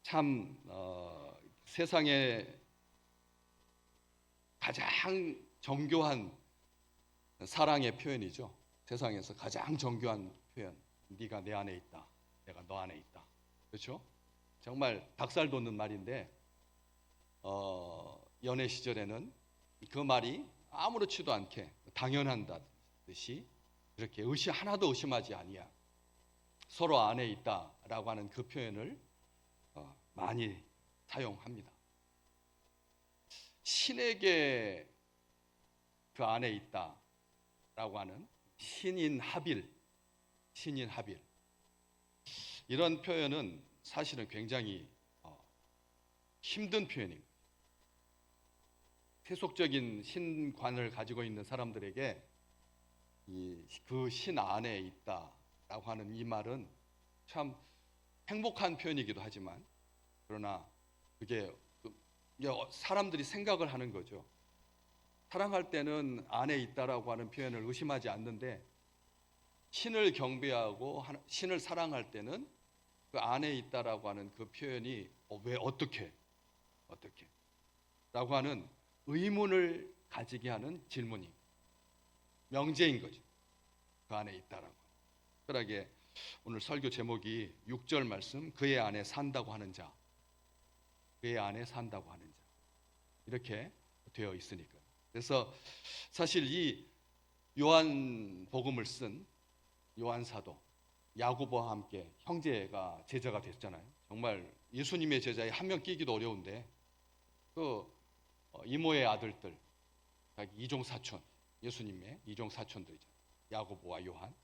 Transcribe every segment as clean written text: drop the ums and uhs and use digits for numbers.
참 세상에 가장 정교한 사랑의 표현이죠. 세상에서 가장 정교한 표현. 네가 내 안에 있다. 내가 너 안에 있다. 그렇죠? 정말 닭살 돋는 말인데 연애 시절에는 그 말이 아무렇지도 않게 당연한다듯이 그렇게 하나도 의심하지 아니야. 서로 안에 있다라고 하는 그 표현을 많이 사용합니다. 신에게 그 안에 있다라고 하는 신인 하빌 이런 표현은 사실은 굉장히 힘든 표현입니다. 세속적인 신관을 가지고 있는 사람들에게 그 신 안에 있다라고 하는 이 말은 참 행복한 표현이기도 하지만 그러나 그게 사람들이 생각을 하는 거죠. 사랑할 때는 안에 있다라고 하는 표현을 의심하지 않는데 신을 경배하고 신을 사랑할 때는 그 안에 있다라고 하는 그 표현이 왜 어떻게 라고 하는 의문을 가지게 하는 질문이 명제인 거죠. 그 안에 있다라고. 특별하게 오늘 설교 제목이 6절 말씀 그의 안에 산다고 하는 자, 그의 안에 산다고 하는 자 이렇게 되어 있으니까. 그래서 사실 이 요한복음을 쓴 요한 사도 야고보와 함께 형제가 제자가 됐잖아요. 정말 예수님의 제자에 한 명 끼기도 어려운데 그 이모의 아들들 이종 사촌 예수님의 이종 사촌들이죠. 야고보와 요한.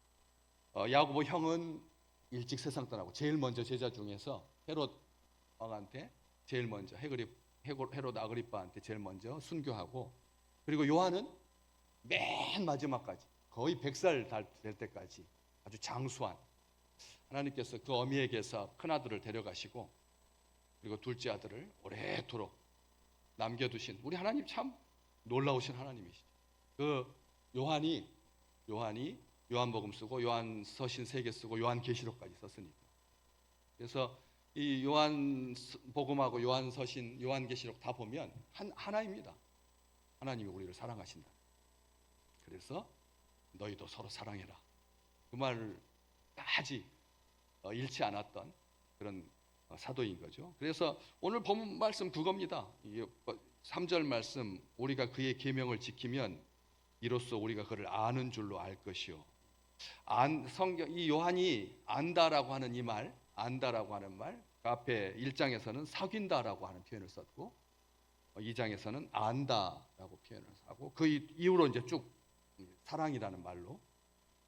야고보 형은 일찍 세상 떠나고 제일 먼저 제자 중에서 헤롯 왕한테 제일 먼저 헤롯 아그리빠한테 제일 먼저 순교하고 그리고 요한은 맨 마지막까지 거의 100살 될 때까지 아주 장수한 하나님께서 그 어미에게서 큰 아들을 데려가시고 그리고 둘째 아들을 오래도록 남겨두신 우리 하나님 참 놀라우신 하나님이시죠. 그 요한이 요한복음 쓰고 요한서신 3개 쓰고 요한계시록까지 썼으니까. 그래서 이 요한복음하고 요한서신, 요한계시록 다 보면 하나입니다. 하나님이 우리를 사랑하신다. 그래서 너희도 서로 사랑해라. 그 말을 아직 잃지 않았던 그런 사도인 거죠. 그래서 오늘 본 말씀 그겁니다. 3절 말씀 우리가 그의 계명을 지키면 이로써 우리가 그를 아는 줄로 알 것이요. 이 요한이 안다라고 하는 이 말, 안다라고 하는 말, 그 앞에 1장에서는 사귄다라고 하는 표현을 썼고 2장에서는 안다라고 표현을 하고 그 이후로 이제 쭉 사랑이라는 말로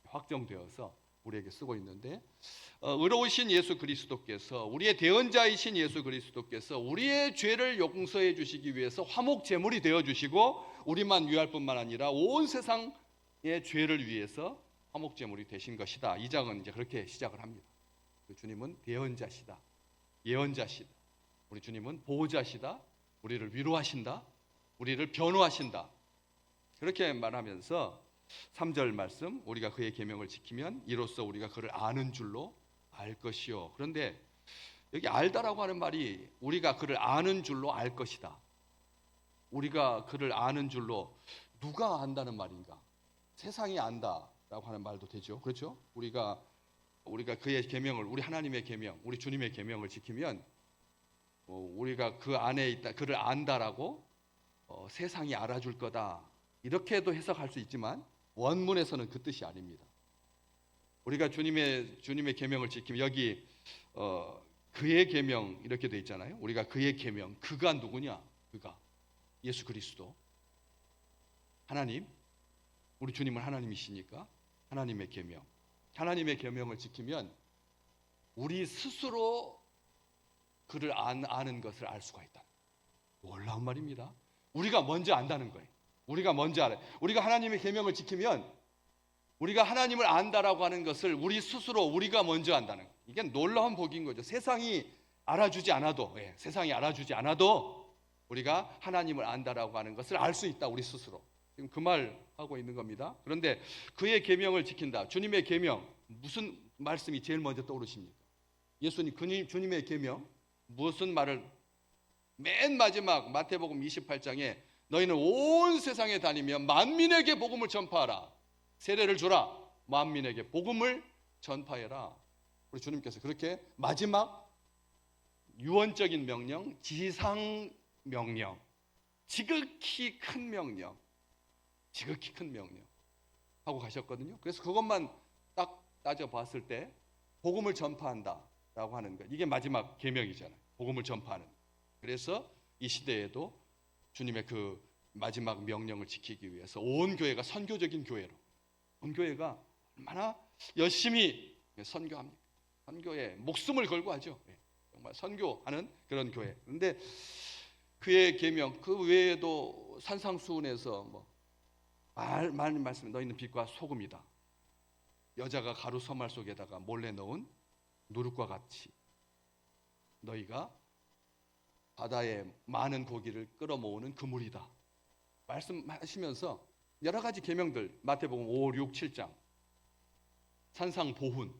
확정되어서 우리에게 쓰고 있는데 의로우신 예수 그리스도께서 우리의 대언자이신 예수 그리스도께서 우리의 죄를 용서해 주시기 위해서 화목 제물이 되어 주시고 우리만 위할 뿐만 아니라 온 세상의 죄를 위해서 화목 제물이 되신 것이다. 2장은 이제 그렇게 시작을 합니다. 주님은 대언자시다. 예언자시다. 우리 주님은 보호자시다. 우리를 위로하신다. 우리를 변호하신다. 그렇게 말하면서 3절 말씀 우리가 그의 계명을 지키면 이로써 우리가 그를 아는 줄로 알 것이요. 그런데 여기 알다라고 하는 말이 우리가 그를 아는 줄로 알 것이다. 우리가 그를 아는 줄로 누가 안다는 말인가? 세상이 안다라고 하는 말도 되죠. 그렇죠? 우리가 그의 계명을 우리 하나님의 계명, 우리 주님의 계명을 지키면 우리가 그 안에 있다, 그를 안다라고 세상이 알아줄 거다. 이렇게도 해석할 수 있지만 원문에서는 그 뜻이 아닙니다. 우리가 주님의 계명을 지키면 여기 그의 계명 이렇게 돼 있잖아요. 우리가 그의 계명, 그가 누구냐? 그가 예수 그리스도 하나님, 우리 주님은 하나님이시니까 하나님의 계명을 지키면 우리 스스로 그를 아는 것을 알 수가 있다. 놀라운 말입니다. 우리가 먼저 안다는 거예요. 우리가 먼저 알아요. 우리가 하나님의 계명을 지키면 우리가 하나님을 안다라고 하는 것을 우리 스스로 우리가 먼저 안다는 거예요. 이게 놀라운 복인 거죠. 세상이 알아주지 않아도 우리가 하나님을 안다라고 하는 것을 알 수 있다. 우리 스스로. 지금 그 말 하고 있는 겁니다. 그런데 그의 계명을 지킨다. 주님의 계명 무슨 말씀이 제일 먼저 떠오르십니까? 주님의 계명 무슨 말을 맨 마지막 마태복음 28장에 너희는 온 세상에 다니며 만민에게 복음을 전파하라. 세례를 주라. 만민에게 복음을 전파해라. 우리 주님께서 그렇게 마지막 유언적인 명령, 지상 명령, 지극히 큰 명령, 지극히 큰 명령 하고 가셨거든요. 그래서 그것만 딱 따져봤을 때 복음을 전파한다라고 하는 것, 이게 마지막 계명이잖아요. 복음을 전파하는. 그래서 이 시대에도 주님의 그 마지막 명령을 지키기 위해서 온 교회가 선교적인 교회로, 온 교회가 얼마나 열심히 선교합니까? 선교에 목숨을 걸고 하죠. 정말 선교하는 그런 교회. 그런데 그의 계명, 그 외에도 산상수훈에서 말씀, 너희는 빛과 소금이다. 여자가 가루 서말 속에다가 몰래 넣은 누룩과 같이 너희가 바다에 많은 고기를 끌어모으는 그물이다. 말씀하시면서 여러 가지 계명들, 마태복음 5, 6, 7장 산상보훈,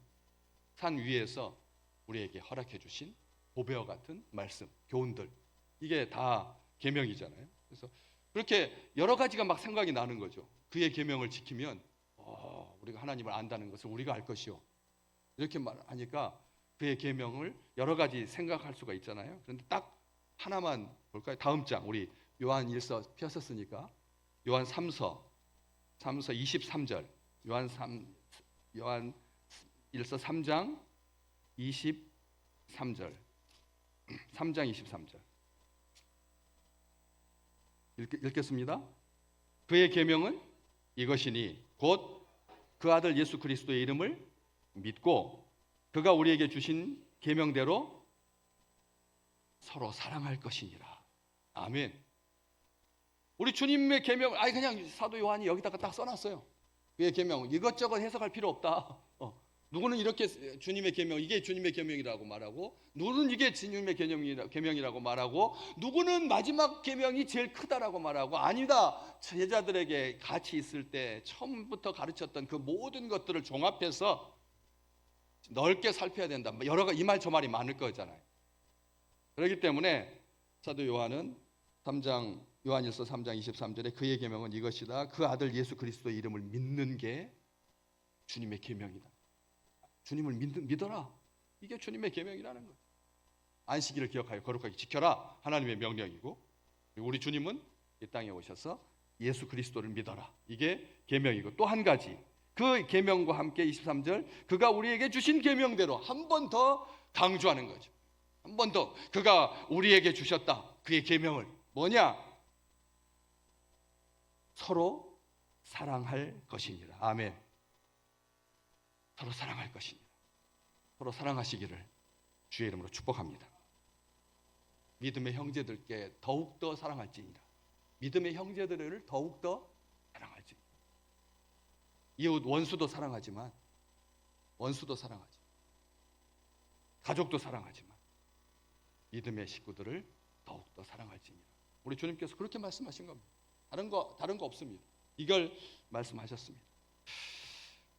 산 위에서 우리에게 허락해 주신 보배와 같은 말씀, 교훈들, 이게 다 계명이잖아요. 그래서 그렇게 여러 가지가 막 생각이 나는 거죠. 그의 계명을 지키면 우리가 하나님을 안다는 것을 우리가 알 것이요. 이렇게 말하니까 그의 계명을 여러 가지 생각할 수가 있잖아요. 그런데 딱 하나만 볼까요? 다음 장, 우리 요한 1서 펴셨으니까 요한 3서 23절, 요한 1서 3장 23절, 3장 23절 읽겠습니다. 그의 계명은 이것이니 곧 그 아들 예수 그리스도의 이름을 믿고 그가 우리에게 주신 계명대로 서로 사랑할 것이니라. 아멘. 우리 주님의 계명, 그냥 사도 요한이 여기다가 딱 써놨어요. 그의 계명, 이것저것 해석할 필요 없다. 누구는 이렇게 주님의 계명, 이게 주님의 계명이라고 말하고, 누구는 이게 주님의 계명이라고 말하고, 누구는 마지막 계명이 제일 크다라고 말하고, 아니다, 제자들에게 같이 있을 때 처음부터 가르쳤던 그 모든 것들을 종합해서 넓게 살펴야 된다. 여러 가지 이 말 저 말이 많을 거잖아요. 그렇기 때문에 사도 요한은 요한일서 3장 23절에 그의 계명은 이것이다. 그 아들 예수 그리스도의 이름을 믿는 게 주님의 계명이다. 주님을 믿어라. 이게 주님의 계명이라는 거예요. 안식일을 기억하여 거룩하게 지켜라. 하나님의 명령이고, 그리고 우리 주님은 이 땅에 오셔서 예수 그리스도를 믿어라. 이게 계명이고, 또 한 가지, 그 계명과 함께 23절 그가 우리에게 주신 계명대로 한 번 더 강조하는 거죠. 한 번 더 그가 우리에게 주셨다. 그의 계명을 뭐냐? 서로 사랑할 것이니라. 아멘. 서로 사랑할 것이니라. 서로 사랑하시기를 주의 이름으로 축복합니다. 믿음의 형제들께 더욱더 사랑할지니라. 믿음의 형제들을 더욱더 사랑할지니라. 이웃 원수도 사랑하지만, 가족도 사랑하지만 믿음의 식구들을 더욱더 사랑할지니라. 우리 주님께서 그렇게 말씀하신 겁니다. 다른 거 없습니다. 이걸 말씀하셨습니다.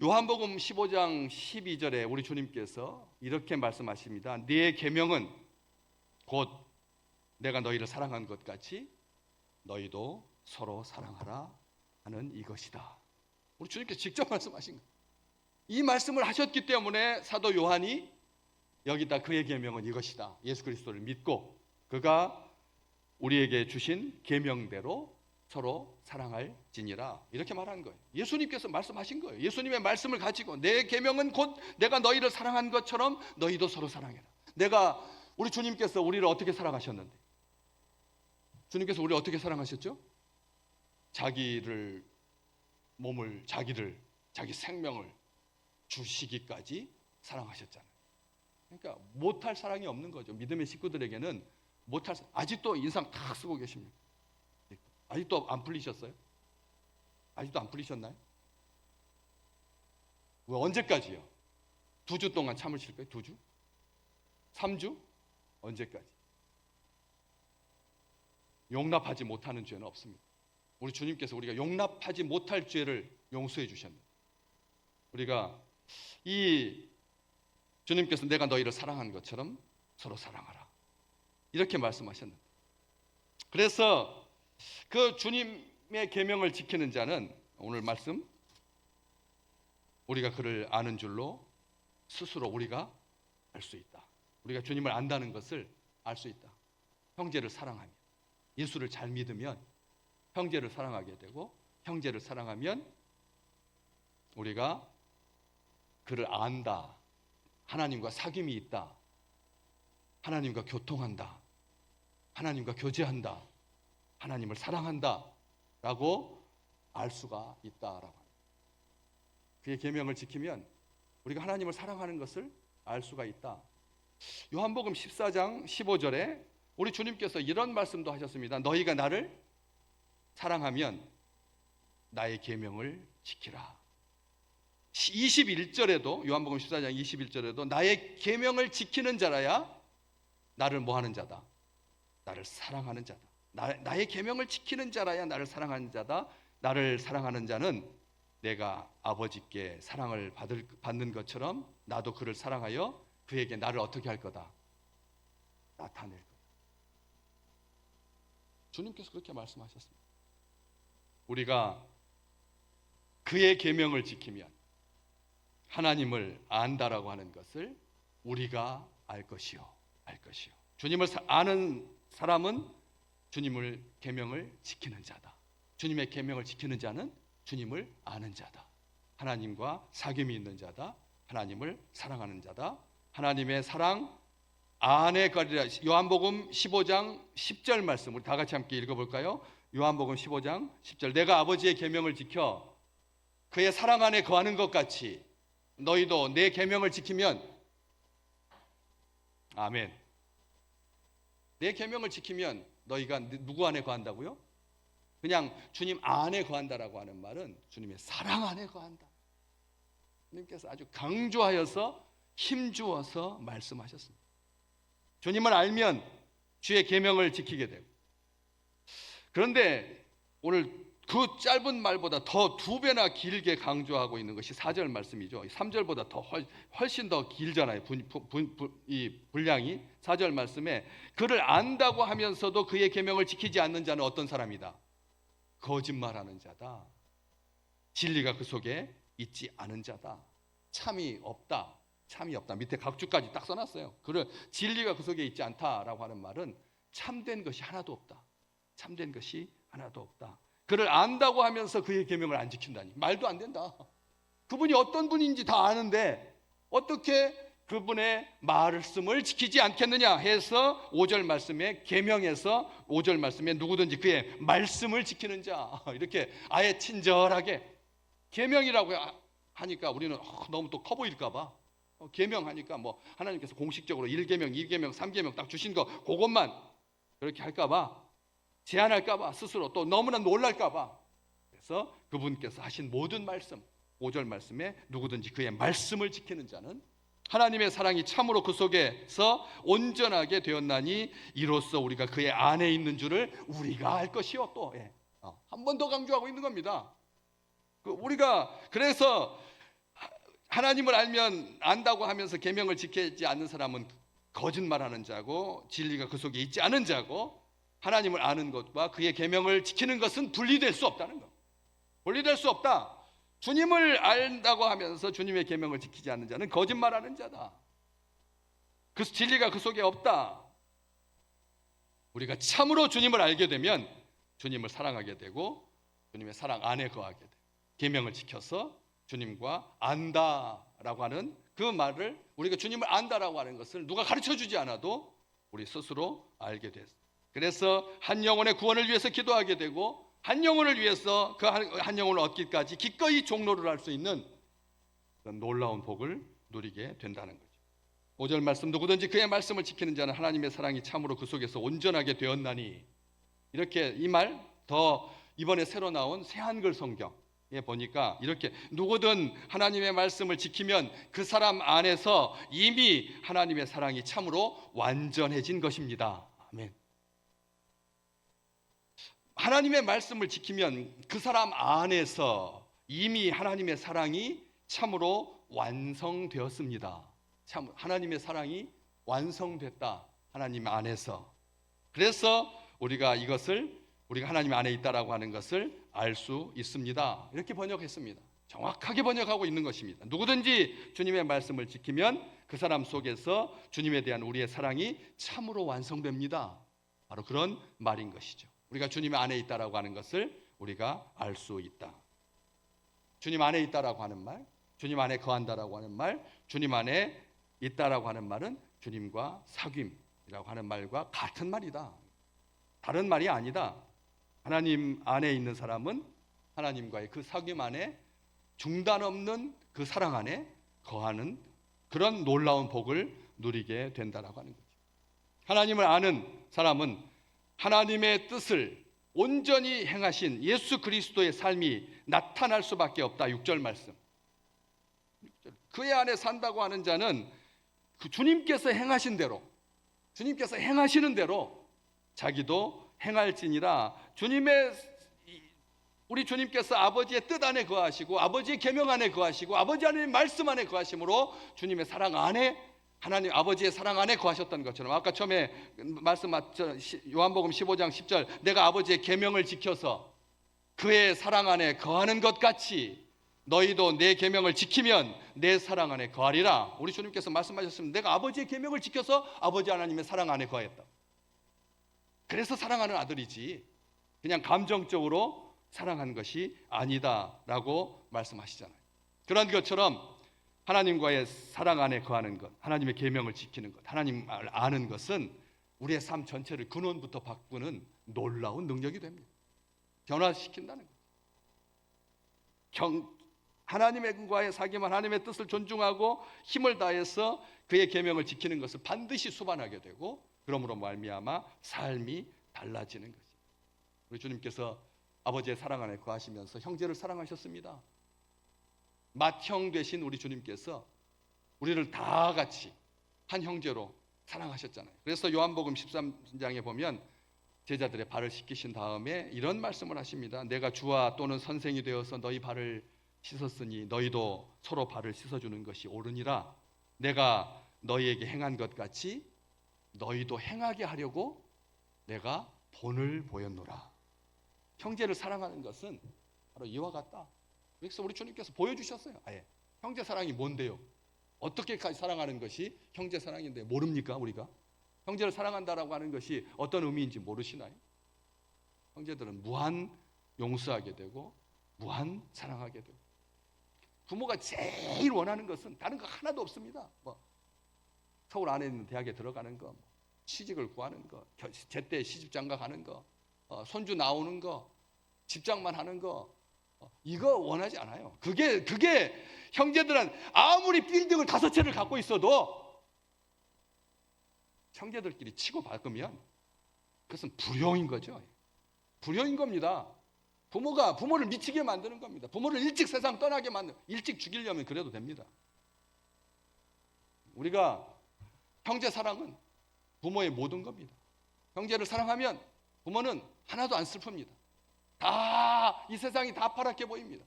요한복음 15장 12절에 우리 주님께서 이렇게 말씀하십니다. 네 계명은 곧 내가 너희를 사랑한 것 같이 너희도 서로 사랑하라 하는 이것이다. 우리 주님께서 직접 말씀하신 거예요. 이 말씀을 하셨기 때문에 사도 요한이 여기다 그의 계명은 이것이다. 예수 그리스도를 믿고 그가 우리에게 주신 계명대로 서로 사랑할지니라. 이렇게 말한 거예요. 예수님께서 말씀하신 거예요. 예수님의 말씀을 가지고 내 계명은 곧 내가 너희를 사랑한 것처럼 너희도 서로 사랑해라. 우리 주님께서 우리를 어떻게 사랑하셨는데? 주님께서 우리를 어떻게 사랑하셨죠? 자기 생명을 주시기까지 사랑하셨잖아요. 그러니까 못할 사랑이 없는 거죠. 믿음의 식구들에게는 아직도 인상 탁 쓰고 계십니다. 아직도 안 풀리셨어요? 아직도 안 풀리셨나요? 왜 언제까지요? 2주 동안 참으실 거예요? 2주? 3주? 언제까지? 용납하지 못하는 죄는 없습니다. 우리 주님께서 우리가 용납하지 못할 죄를 용서해 주셨는데, 우리가 이 주님께서 내가 너희를 사랑한 것처럼 서로 사랑하라. 이렇게 말씀하셨는데, 그래서 그 주님의 계명을 지키는 자는 오늘 말씀, 우리가 그를 아는 줄로 스스로 우리가 알 수 있다. 우리가 주님을 안다는 것을 알 수 있다. 형제를 사랑하면, 예수를 잘 믿으면 형제를 사랑하게 되고, 형제를 사랑하면 우리가 그를 안다. 하나님과 사귐이 있다. 하나님과 교통한다. 하나님과 교제한다. 하나님을 사랑한다 라고 알 수가 있다라고 합니다. 그의 계명을 지키면 우리가 하나님을 사랑하는 것을 알 수가 있다. 요한복음 14장 15절에 우리 주님께서 이런 말씀도 하셨습니다. 너희가 나를 사랑하면 나의 계명을 지키라. 21절에도, 요한복음 14장 21절에도 나의 계명을 지키는 자라야 나를 뭐 하는 자다? 나를 사랑하는 자다. 나의 계명을 지키는 자라야 나를 사랑하는 자다. 나를 사랑하는 자는 내가 아버지께 사랑을 받는 것처럼 나도 그를 사랑하여 그에게 나를 어떻게 할 거다? 나타낼 거다. 주님께서 그렇게 말씀하셨습니다. 우리가 그의 계명을 지키면 하나님을 안다라고 하는 것을 우리가 알 것이요. 주님을 아는 사람은 주님을 계명을 지키는 자다. 주님의 계명을 지키는 자는 주님을 아는 자다. 하나님과 사귐이 있는 자다. 하나님을 사랑하는 자다. 하나님의 사랑 안에 거리라. 요한복음 15장 10절 말씀 우리 다 같이 함께 읽어볼까요? 요한복음 15장 10절. 내가 아버지의 계명을 지켜 그의 사랑 안에 거하는 것 같이 너희도 내 계명을 지키면, 아멘. 내 계명을 지키면 너희가 누구 안에 거한다고요? 그냥 주님 안에 거한다라고 하는 말은 주님의 사랑 안에 거한다. 주님께서 아주 강조하여서 힘주어서 말씀하셨습니다. 주님을 알면 주의 계명을 지키게 되고, 그런데 오늘 그 짧은 말보다 더 2배나 길게 강조하고 있는 것이 4절 말씀이죠. 3절보다 더 훨씬 더 길잖아요. 이 분량이 4절 말씀에 그를 안다고 하면서도 그의 계명을 지키지 않는 자는 어떤 사람이다? 거짓말하는 자다. 진리가 그 속에 있지 않은 자다. 참이 없다. 밑에 각주까지 딱 써놨어요. 진리가 그 속에 있지 않다라고 하는 말은 참된 것이 하나도 없다. 그를 안다고 하면서 그의 계명을 안 지킨다니 말도 안 된다. 그분이 어떤 분인지 다 아는데 어떻게 그분의 말씀을 지키지 않겠느냐 해서 5절 말씀에 계명에서 5절 말씀에 누구든지 그의 말씀을 지키는 자, 이렇게 아예 친절하게 계명이라고 하니까 우리는 너무 또 커 보일까 봐 계명하니까 뭐 하나님께서 공식적으로 1계명, 2계명, 3계명 딱 주신 거 그것만 그렇게 할까 봐, 제한할까 봐, 스스로 또 너무나 놀랄까 봐. 그래서 그분께서 하신 모든 말씀, 5절 말씀에 누구든지 그의 말씀을 지키는 자는 하나님의 사랑이 참으로 그 속에서 온전하게 되었나니 이로써 우리가 그의 안에 있는 줄을 우리가 알 것이요. 또 한 번 더 강조하고 있는 겁니다. 우리가 그래서 하나님을 알면 안다고 하면서 계명을 지키지 않는 사람은 거짓말하는 자고 진리가 그 속에 있지 않은 자고, 하나님을 아는 것과 그의 계명을 지키는 것은 분리될 수 없다는 것. 분리될 수 없다. 주님을 안다고 하면서 주님의 계명을 지키지 않는 자는 거짓말하는 자다. 그 진리가 그 속에 없다. 우리가 참으로 주님을 알게 되면 주님을 사랑하게 되고 주님의 사랑 안에 거하게 돼. 계명을 지켜서 주님과 안다라고 하는 그 말을, 우리가 주님을 안다라고 하는 것을 누가 가르쳐주지 않아도 우리 스스로 알게 됐어. 그래서 한 영혼의 구원을 위해서 기도하게 되고 한 영혼을 위해서 그 한 영혼을 얻기까지 기꺼이 종로를 할 수 있는 그런 놀라운 복을 누리게 된다는 거죠. 5절 말씀, 누구든지 그의 말씀을 지키는 자는 하나님의 사랑이 참으로 그 속에서 온전하게 되었나니, 이렇게 이 말 더 이번에 새로 나온 새한글 성경에 보니까 이렇게 누구든 하나님의 말씀을 지키면 그 사람 안에서 이미 하나님의 사랑이 참으로 완전해진 것입니다. 아멘. 하나님의 말씀을 지키면 그 사람 안에서 이미 하나님의 사랑이 참으로 완성되었습니다. 참 하나님의 사랑이 완성됐다. 하나님 안에서. 그래서 우리가 하나님 안에 있다라고 하는 것을 알 수 있습니다. 이렇게 번역했습니다. 정확하게 번역하고 있는 것입니다. 누구든지 주님의 말씀을 지키면 그 사람 속에서 주님에 대한 우리의 사랑이 참으로 완성됩니다. 바로 그런 말인 것이죠. 우리가 주님 안에 있다라고 하는 것을 우리가 알 수 있다. 주님 안에 있다라고 하는 말, 주님 안에 거한다라고 하는 말, 주님 안에 있다라고 하는 말은 주님과 사귐이라고 하는 말과 같은 말이다. 다른 말이 아니다. 하나님 안에 있는 사람은 하나님과의 그 사귐 안에 중단 없는 그 사랑 안에 거하는 그런 놀라운 복을 누리게 된다라고 하는 거죠. 하나님을 아는 사람은 하나님의 뜻을 온전히 행하신 예수 그리스도의 삶이 나타날 수밖에 없다. 6절 말씀. 그의 안에 산다고 하는 자는 그 주님께서 행하신 대로, 주님께서 행하시는 대로 자기도 행할지니라. 우리 주님께서 아버지의 뜻 안에 거하시고 아버지의 계명 안에 거하시고 아버지 하나님의 말씀 안에 거하심으로 주님의 사랑 안에, 하나님 아버지의 사랑 안에 거하셨던 것처럼, 아까 처음에 말씀 맞죠? 요한복음 15장 10절, 내가 아버지의 계명을 지켜서 그의 사랑 안에 거하는 것 같이 너희도 내 계명을 지키면 내 사랑 안에 거하리라. 우리 주님께서 말씀하셨습니다. 내가 아버지의 계명을 지켜서 아버지 하나님의 사랑 안에 거했다. 그래서 사랑하는 아들이지 그냥 감정적으로 사랑한 것이 아니다라고 말씀하시잖아요. 그런 것처럼 하나님과의 사랑 안에 거하는 것, 하나님의 계명을 지키는 것, 하나님을 아는 것은 우리의 삶 전체를 근원부터 바꾸는 놀라운 능력이 됩니다. 변화시킨다는 것. 하나님과의 사귐, 하나님의 뜻을 존중하고 힘을 다해서 그의 계명을 지키는 것을 반드시 수반하게 되고, 그러므로 말미암아 삶이 달라지는 것입니다. 우리 주님께서 아버지의 사랑 안에 거하시면서 형제를 사랑하셨습니다. 맏형 되신 우리 주님께서 우리를 다 같이 한 형제로 사랑하셨잖아요. 그래서 요한복음 13장에 보면 제자들의 발을 씻기신 다음에 이런 말씀을 하십니다. 내가 주와 또는 선생이 되어서 너희 발을 씻었으니 너희도 서로 발을 씻어주는 것이 옳으니라. 내가 너희에게 행한 것 같이 너희도 행하게 하려고 내가 본을 보였노라. 형제를 사랑하는 것은 바로 이와 같다. 그래서 우리 주님께서 보여주셨어요. 아예 형제 사랑이 뭔데요? 어떻게까지 사랑하는 것이 형제 사랑인데 모릅니까? 우리가 형제를 사랑한다라고 하는 것이 어떤 의미인지 모르시나요? 형제들은 무한 용서하게 되고 무한 사랑하게 되고, 부모가 제일 원하는 것은 다른 거 하나도 없습니다. 서울 안에 있는 대학에 들어가는 거, 취직을 구하는 거, 제때 시집장가 가는 거, 손주 나오는 거, 집장만 하는 거, 이거 원하지 않아요. 그게 형제들은 아무리 빌딩을 5채를 갖고 있어도 형제들끼리 치고 받으면 그것은 불효인 거죠. 불효인 겁니다. 부모가 부모를 미치게 만드는 겁니다. 부모를 일찍 세상 떠나게 일찍 죽이려면 그래도 됩니다. 우리가 형제 사랑은 부모의 모든 겁니다. 형제를 사랑하면 부모는 하나도 안 슬픕니다. 이 세상이 다 파랗게 보입니다.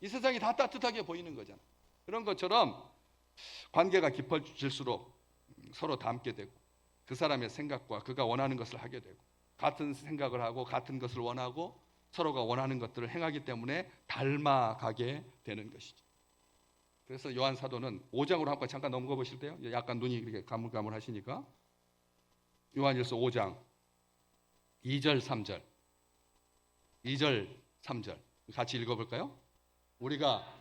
이 세상이 다 따뜻하게 보이는 거잖아요. 그런 것처럼 관계가 깊어질수록 서로 닮게 되고 그 사람의 생각과 그가 원하는 것을 하게 되고 같은 생각을 하고 같은 것을 원하고 서로가 원하는 것들을 행하기 때문에 닮아가게 되는 것이죠. 그래서 요한 사도는 5장으로 한번 잠깐 넘겨 보실 때요. 약간 눈이 이렇게 가물가물하시니까 요한일서 5장 2절 3절 2절 3절 같이 읽어볼까요? 우리가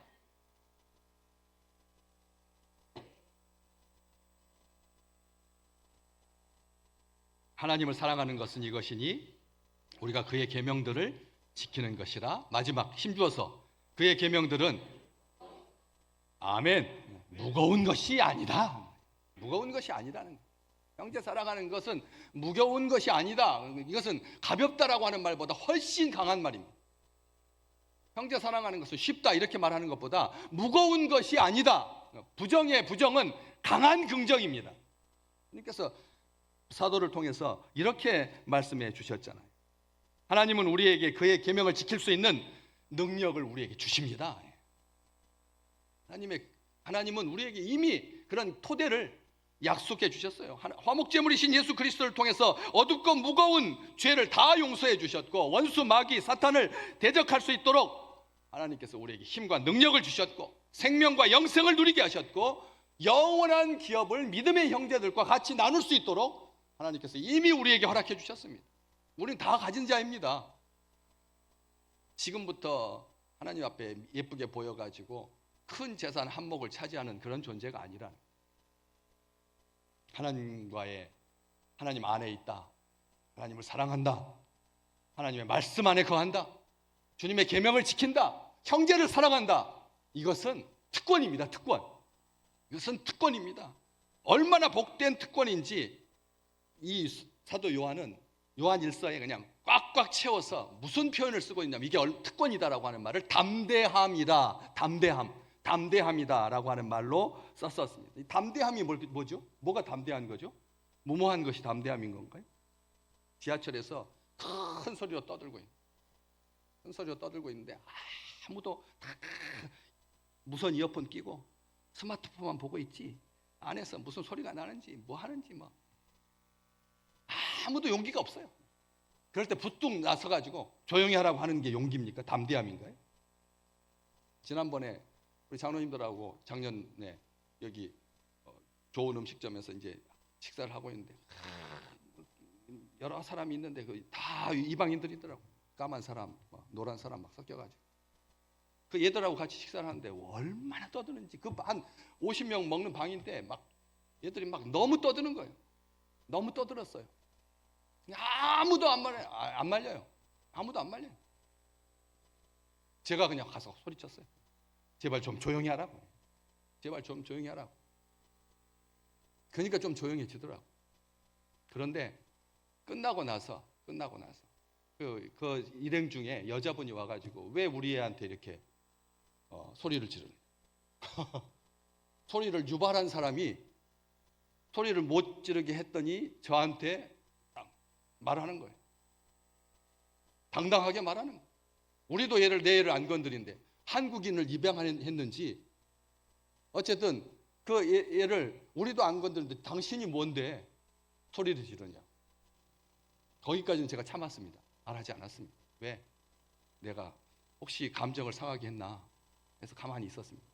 하나님을 사랑하는 것은 이것이니 우리가 그의 계명들을 지키는 것이라. 마지막 힘주어서 그의 계명들은 아멘, 무거운 것이 아니다. 무거운 것이 아니다는 거예요. 형제 사랑하는 것은 무거운 것이 아니다. 이것은 가볍다라고 하는 말보다 훨씬 강한 말입니다. 형제 사랑하는 것은 쉽다 이렇게 말하는 것보다 무거운 것이 아니다. 부정의 부정은 강한 긍정입니다. 주님께서 사도를 통해서 이렇게 말씀해 주셨잖아요. 하나님은 우리에게 그의 계명을 지킬 수 있는 능력을 우리에게 주십니다. 하나님은 우리에게 이미 그런 토대를 약속해 주셨어요. 화목제물이신 예수 그리스도를 통해서 어둡고 무거운 죄를 다 용서해 주셨고, 원수 마귀 사탄을 대적할 수 있도록 하나님께서 우리에게 힘과 능력을 주셨고, 생명과 영생을 누리게 하셨고, 영원한 기업을 믿음의 형제들과 같이 나눌 수 있도록 하나님께서 이미 우리에게 허락해 주셨습니다. 우리는 다 가진 자입니다. 지금부터 하나님 앞에 예쁘게 보여가지고 큰 재산 한몫을 차지하는 그런 존재가 아니라, 하나님 안에 있다, 하나님을 사랑한다, 하나님의 말씀 안에 거한다, 주님의 계명을 지킨다, 형제를 사랑한다. 이것은 특권입니다. 특권. 이것은 특권입니다. 얼마나 복된 특권인지 이 사도 요한은 요한 1서에 그냥 꽉꽉 채워서 무슨 표현을 쓰고 있냐면, 이게 특권이다라고 하는 말을 담대함이다, 담대함이다라고 하는 말로 썼었습니다. 이 담대함이 뭐죠? 뭐가 담대한 거죠? 무모한 것이 담대함인 건가요? 지하철에서 큰 소리로 떠들고 있는데 아무도 무선 이어폰 끼고 스마트폰만 보고 있지, 안에서 무슨 소리가 나는지 뭐 하는지 아무도 용기가 없어요. 그럴 때 부뚝 나서가지고 조용히 하라고 하는 게 용기입니까? 담대함인가요? 지난번에 우리 장로님들하고 작년에 여기 좋은 음식점에서 이제 식사를 하고 있는데 여러 사람이 있는데 다 이방인들이더라고. 까만 사람, 노란 사람 막 섞여가지고 그 얘들하고 같이 식사를 하는데 얼마나 떠드는지, 그 한 50명 먹는 방인데 막 얘들이 막 너무 떠드는 거예요. 너무 떠들었어요. 아무도 안 말려요. 아무도 안 말려요. 제가 그냥 가서 소리쳤어요. 제발 좀 조용히 하라고. 제발 좀 조용히 하라고. 그러니까 좀 조용해지더라고. 그런데 끝나고 나서 그 일행 중에 여자분이 와가지고 왜 우리 애한테 이렇게 소리를 지르는 소리를 유발한 사람이 소리를 못 지르게 했더니 저한테 말하는 거예요. 당당하게 말하는 거예요. 우리도 내 애를 안 건드린데 한국인을 입양했는지 어쨌든 그 애를 우리도 안 건드리는데 당신이 뭔데 소리를 지르냐. 거기까지는 제가 참았습니다. 말하지 않았습니다. 왜? 내가 혹시 감정을 상하게 했나 해서 가만히 있었습니다.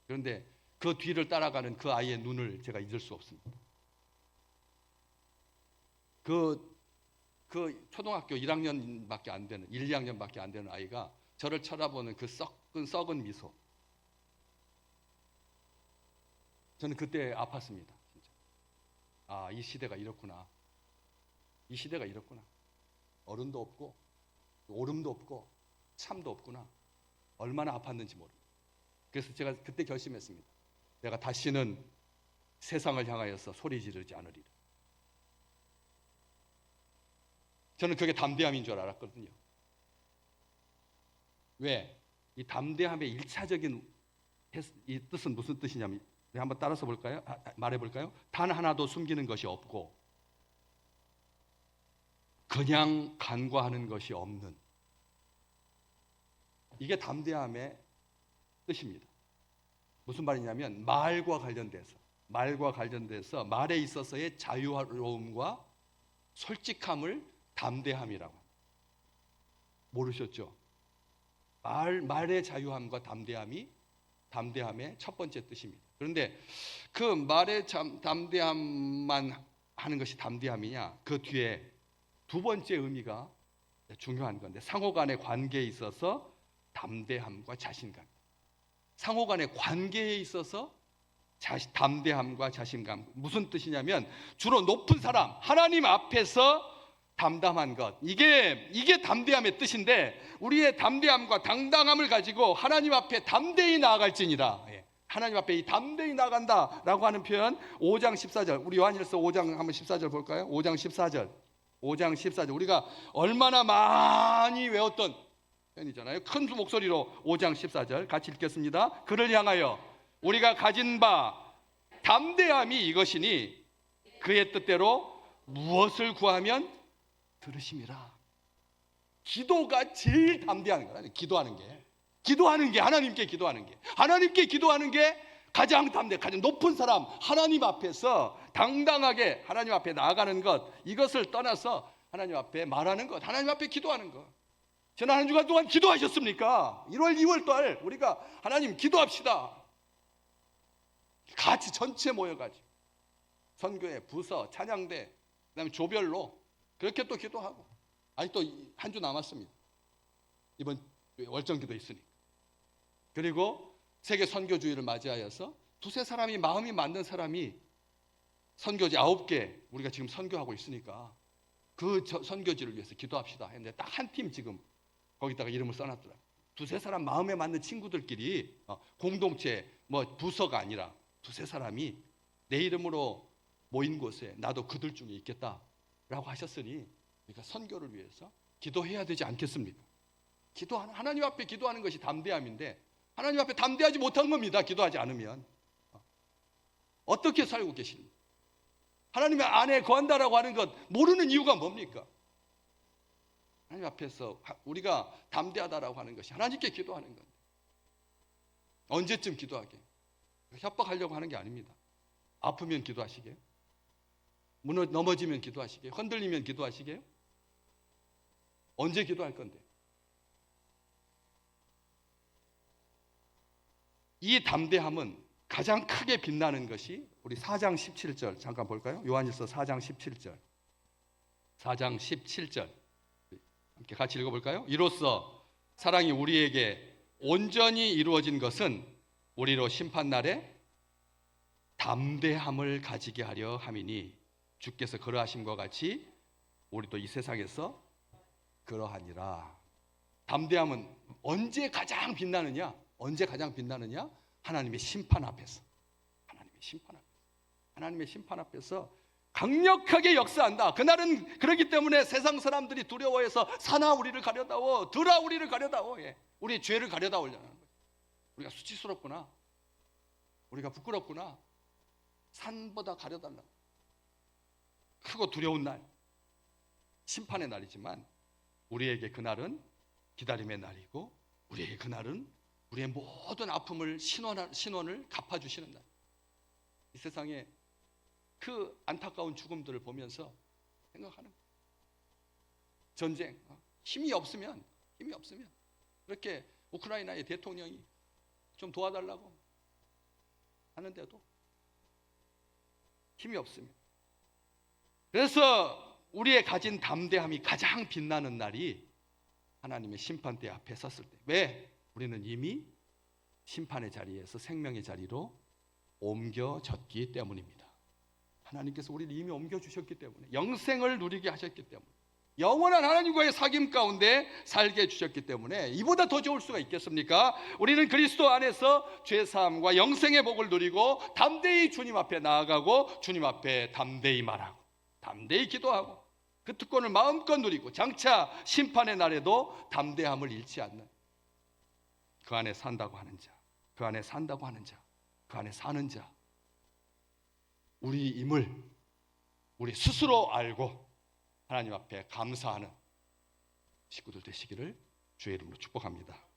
그런데 그 뒤를 따라가는 그 아이의 눈을 제가 잊을 수 없습니다. 그 초등학교 1학년밖에 안 되는 1, 2학년밖에 안 되는 아이가 저를 쳐다보는 그 썩은 미소. 저는 그때 아팠습니다. 진짜. 이 시대가 이렇구나. 이 시대가 이렇구나. 어른도 없고 오름도 없고 참도 없구나. 얼마나 아팠는지 모릅니다. 그래서 제가 그때 결심했습니다. 내가 다시는 세상을 향하여서 소리 지르지 않으리라. 저는 그게 담대함인 줄 알았거든요. 왜? 이 담대함의 1차적인 이 뜻은 무슨 뜻이냐면, 한번 따라서 볼까요? 말해볼까요? 단 하나도 숨기는 것이 없고 그냥 간과하는 것이 없는, 이게 담대함의 뜻입니다. 무슨 말이냐면 말과 관련돼서 말에 있어서의 자유로움과 솔직함을 담대함이라고 합니다. 모르셨죠? 말의 자유함과 담대함의 첫 번째 뜻입니다. 그런데 그 말의 담대함만 하는 것이 담대함이냐? 그 뒤에 두 번째 의미가 중요한 건데, 상호간의 관계에 있어서 담대함과 자신감. 상호간의 관계에 있어서 담대함과 자신감. 무슨 뜻이냐면 주로 높은 사람, 하나님 앞에서 담담한 것, 이게 담대함의 뜻인데, 우리의 담대함과 당당함을 가지고 하나님 앞에 담대히 나아갈지니라. 하나님 앞에 이 담대히 나간다라고 하는 표현 5장 14절, 우리 요한일서 5장 한번 14절 볼까요? 5장 14절 우리가 얼마나 많이 외웠던 표현이잖아요. 큰 목소리로 5장 14절 같이 읽겠습니다. 그를 향하여 우리가 가진 바 담대함이 이것이니 그의 뜻대로 무엇을 구하면 들으심이라. 기도가 제일 담대한 거야. 기도하는 게 하나님께 기도하는 게 가장 담대, 가장 높은 사람, 하나님 앞에서 당당하게 하나님 앞에 나아가는 것, 이것을 떠나서 하나님 앞에 말하는 것, 하나님 앞에 기도하는 것. 지난 한 주간 동안 기도하셨습니까? 1월, 2월 달 우리가 하나님 기도합시다. 같이 전체 모여가지고 선교회, 부서, 찬양대, 그다음에 조별로 그렇게 또 기도하고. 아직도 한 주 남았습니다. 이번 월정기도 있으니까. 그리고 세계 선교주의를 맞이하여서 두세 사람이 마음이 맞는 사람이 선교지 9개 우리가 지금 선교하고 있으니까 그 선교지를 위해서 기도합시다 했는데 딱 한 팀 지금 거기다가 이름을 써놨더라고요. 두세 사람 마음에 맞는 친구들끼리 공동체 부서가 아니라 두세 사람이 내 이름으로 모인 곳에 나도 그들 중에 있겠다라고 하셨으니 그러니까 선교를 위해서 기도해야 되지 않겠습니까? 하나님 앞에 기도하는 것이 담대함인데 하나님 앞에 담대하지 못한 겁니다. 기도하지 않으면. 어떻게 살고 계십니까? 하나님의 안에 거한다라고 하는 것 모르는 이유가 뭡니까? 하나님 앞에서 우리가 담대하다라고 하는 것이 하나님께 기도하는 건데 언제쯤 기도하게? 협박하려고 하는 게 아닙니다. 아프면 기도하시게요? 넘어지면 기도하시게요? 흔들리면 기도하시게요? 언제 기도할 건데? 이 담대함은 가장 크게 빛나는 것이 우리 4장 17절 잠깐 볼까요? 요한일서 4장 17절 4장 17절 함께 같이 읽어볼까요? 이로써 사랑이 우리에게 온전히 이루어진 것은 우리로 심판날에 담대함을 가지게 하려 함이니 주께서 그러하심과 같이 우리도 이 세상에서 그러하니라. 담대함은 언제 가장 빛나느냐? 언제 가장 빛나느냐? 하나님의 심판 앞에서. 하나님의 심판 앞에서 강력하게 역사한다. 그날은 그렇기 때문에 세상 사람들이 두려워해서 사나 우리를 가려다오, 들아 우리를 가려다오, 우리의 죄를 가려다오려는 거예요. 우리가 수치스럽구나, 우리가 부끄럽구나, 산보다 가려달라. 크고 두려운 날, 심판의 날이지만 우리에게 그날은 기다림의 날이고 우리에게 그날은 우리의 모든 아픔을 신원을 갚아주시는 날. 이 세상에 그 안타까운 죽음들을 보면서 생각하는 거예요. 전쟁, 힘이 없으면 그렇게 우크라이나의 대통령이 좀 도와달라고 하는데도 힘이 없으면. 그래서 우리의 가진 담대함이 가장 빛나는 날이 하나님의 심판대 앞에 섰을 때. 왜? 우리는 이미 심판의 자리에서 생명의 자리로 옮겨졌기 때문입니다. 하나님께서 우리를 이미 옮겨주셨기 때문에, 영생을 누리게 하셨기 때문에, 영원한 하나님과의 사귐 가운데 살게 해주셨기 때문에 이보다 더 좋을 수가 있겠습니까? 우리는 그리스도 안에서 죄사함과 영생의 복을 누리고 담대히 주님 앞에 나아가고 주님 앞에 담대히 말하고 담대히 기도하고 그 특권을 마음껏 누리고 장차 심판의 날에도 담대함을 잃지 않는 그 안에 산다고 하는 자, 그 안에 산다고 하는 자, 그 안에 사는 자, 우리임을 우리 스스로 알고 하나님 앞에 감사하는 식구들 되시기를 주의 이름으로 축복합니다.